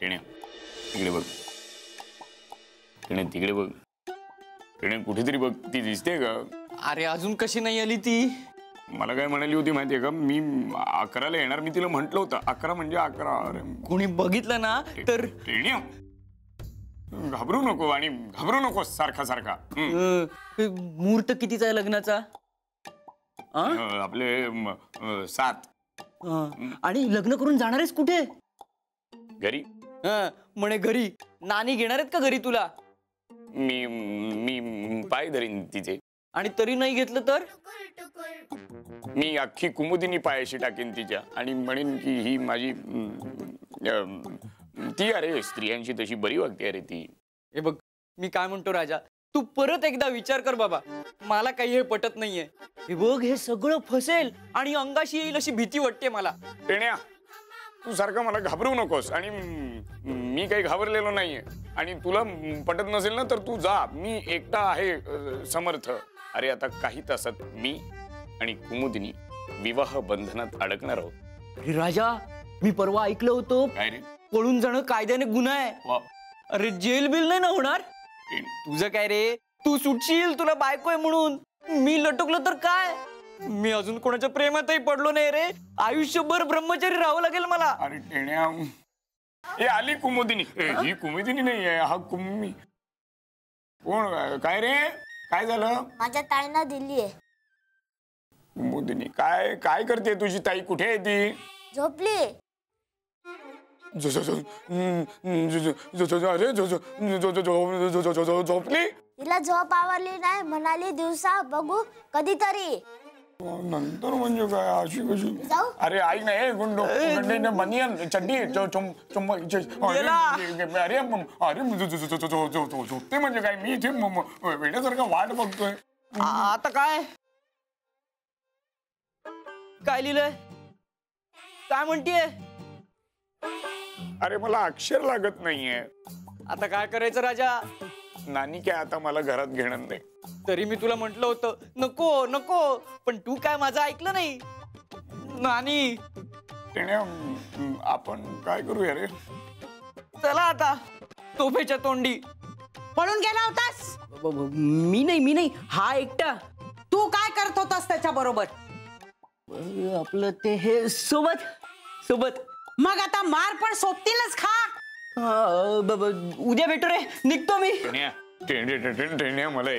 टेण्या तिकडे बघ, टेण्या तिकडे बघ, टेण्या कुठेतरी बघ, ती दिसते का? अरे अजून कशी नाही आली ती? मला काय म्हणाली होती माहितीये का, मी 11ला येणार, मी तिला म्हंटल होतं 11 म्हणजे 11. अरे कोणी बघितलं ना तर टेण्या घाबरू नको आणि घाबरू नको सारखा सारखा. मुहूर्त कितीचा आहे लग्नाचा? आपले 7. आणि लग्न करून जाणार आहेस कुठे? घरी. म्हणे घरी. नानी घेणार आहेत का घरी तुला? मी पाय धरीन तिचे. आणि तरी नाही घेतलं तर? मी अख्खी कुमुदिनी पायाशी टाकेन तिच्या आणि म्हणेन की ही माझी ती, अरे स्त्रियांची तशी बरी वागते अरे ती. हे बघ मी काय म्हणतो राजा, तू परत एकदा विचार कर बाबा, मला काही हे पटत नाहीये. हे बघ हे सगळं फसेल आणि अंगाशी येईल अशी भीती वाटते मला. टेण्या तू सारखं मला घाबरवू नकोस, आणि मी काही घाबरलेलो नाहीये, आणि तुला पटत नसेल ना तर तू जा, मी एकटा आहे समर्थ. अरे आता काही तासात मी आणि कुमुदिनी विवाह बंधनात अडकणार आहोत. अरे राजा, मी परवा ऐकलं होतं काय रे? पळून जाणं कायद्याने गुन्हा आहे. अरे जेल बिल नाही ना होणार? तुझं काय रे, तू सुटशील, तुला बायको आहे म्हणून. मी लटकलो तर काय? मी अजून कोणाच्या प्रेमातही पडलो नाही रे, आयुष्यभर ब्रह्मचारी राहावं लागेल मला. अरे टेण्या, हे आली कुमुदिनी. ही कुमुदिनी नाही आहे, हा कुम्मी. कोण? काय रे, काय झालं? माझ्या ताईनं दिली आहे. कुमुदिनी काय काय करते तुझी ताई? कुठे आहे ती? झोपली. झोपली? तिला झोप आवरली नाही, म्हणाली दिवसा बघू कधीतरी. नंतर म्हणजे काय अशी कशी? जाऊ. अरे आई नाही, बनियन चड्डी अरे झोपते म्हणजे काय? मी इथे वेड्यासारखं वाट बघतोय. आता काय काय लिहिलंय? काय म्हणतीये? अरे मला अक्षर लागत नाहीये. आता काय करायचं राजा? नानी काय आता मला घरात घेणार नाही. तरी मी तुला म्हंटल होतं नको नको, पण तू काय माझं ऐकलं नाही. नानी टेण्या, आपण काय करूया रे? चला आता तोफेच्या तोंडी. पळून गेला होतास? मी नाही, हा एकटा. तू काय करत होतास त्याच्या बरोबर? आपलं ते हे सोबत. मग आता मार पण सोबतीलच खा. उद्या भेटू रे, निघतो मी. टेण्या मला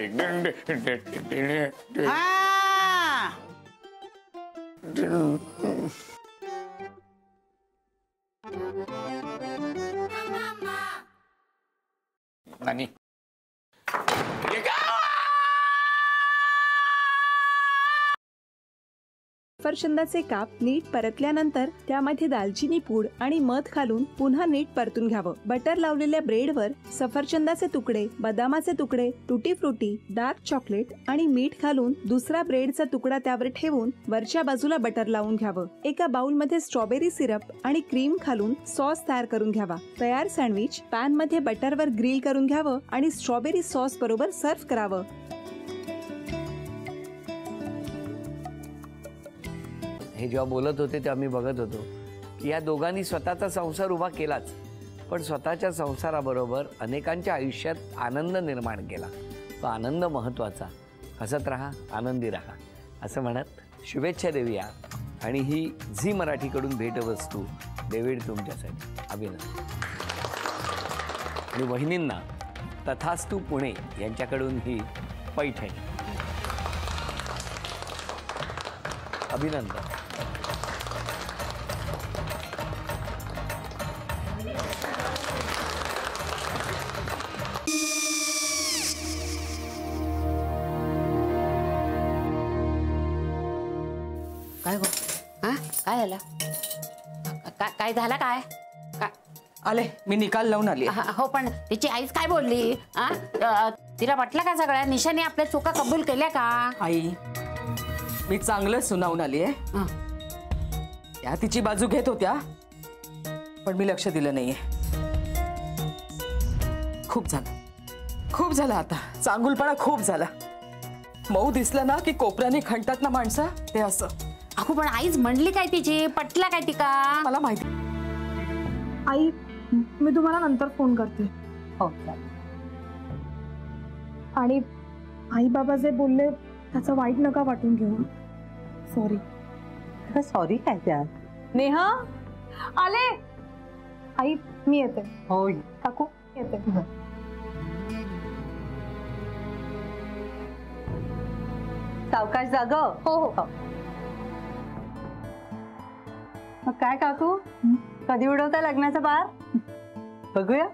नानी सफरचंदाचे काप नीट परतल्यानंतर त्यामध्ये दालचिनी पूड आणि मध घालून पुन्हा नीट परतून घ्यावं. बटर लावलेल्या ब्रेडवर सफरचंदाचे तुकडे, बदामाचे तुकडे, टुटी फ्रुटी, डार्क चॉकलेट आणि मीठ घालून दुसरा ब्रेडचा तुकडा त्यावर ठेवून वरच्या बाजूला बटर लावून घ्यावं. एका बाउलमध्ये स्ट्रॉबेरी सिरप आणि क्रीम घालून सॉस तयार करून घ्यावा. तयार सँडविच पॅन मध्ये बटरवर ग्रिल करून घ्यावं आणि स्ट्रॉबेरी सॉस बरोबर सर्व्ह करावं. हे जेव्हा बोलत होते तेव्हा मी बघत होतो की या दोघांनी स्वतःचा संसार उभा केलाच, पण स्वतःच्या संसाराबरोबर अनेकांच्या आयुष्यात आनंद निर्माण केला. तो आनंद महत्त्वाचा. हसत राहा, आनंदी राहा असं म्हणत शुभेच्छा देऊया. आणि ही झी मराठीकडून भेटवस्तू डेव्हिड तुमच्यासाठी. अभिनंदन. आणि वहिनींना तथास्तू पुणे यांच्याकडून ही पैठणी. अभिनंदन. काय गो? काय झालं? काय झालं? काय आले, मी निकाल लावून आली. हो, पण तिची आईच काय बोलली? तिला वाटलं का सगळ्या निशाने आपल्या चुका कबूल केल्या का? आई, मी चांगलं सुनावून आली आहे. त्या तिची बाजू घेत होत्या, पण मी लक्ष दिलं नाहीये. खूप झालं आता. चांगुलपणा खूप झाला. मऊ दिसलं ना की कोपऱ्याने खणतात ना माणसं, ते असं. अहो पण आईच म्हणली काय तिची? पटला काय तिका? मला माहिती. आई, मी तुम्हाला नंतर फोन करते. हो चालेल. आणि आई बाबा जे बोलले त्याचं वाईट नका वाटून घेऊ. सॉरी. सॉरी काय त्या नेहा आले. आई मी येते. हो काकू येते. सावकाश जाग. हो हो. मग काय काकू कधी उडवता लग्नाचा बार बघूया.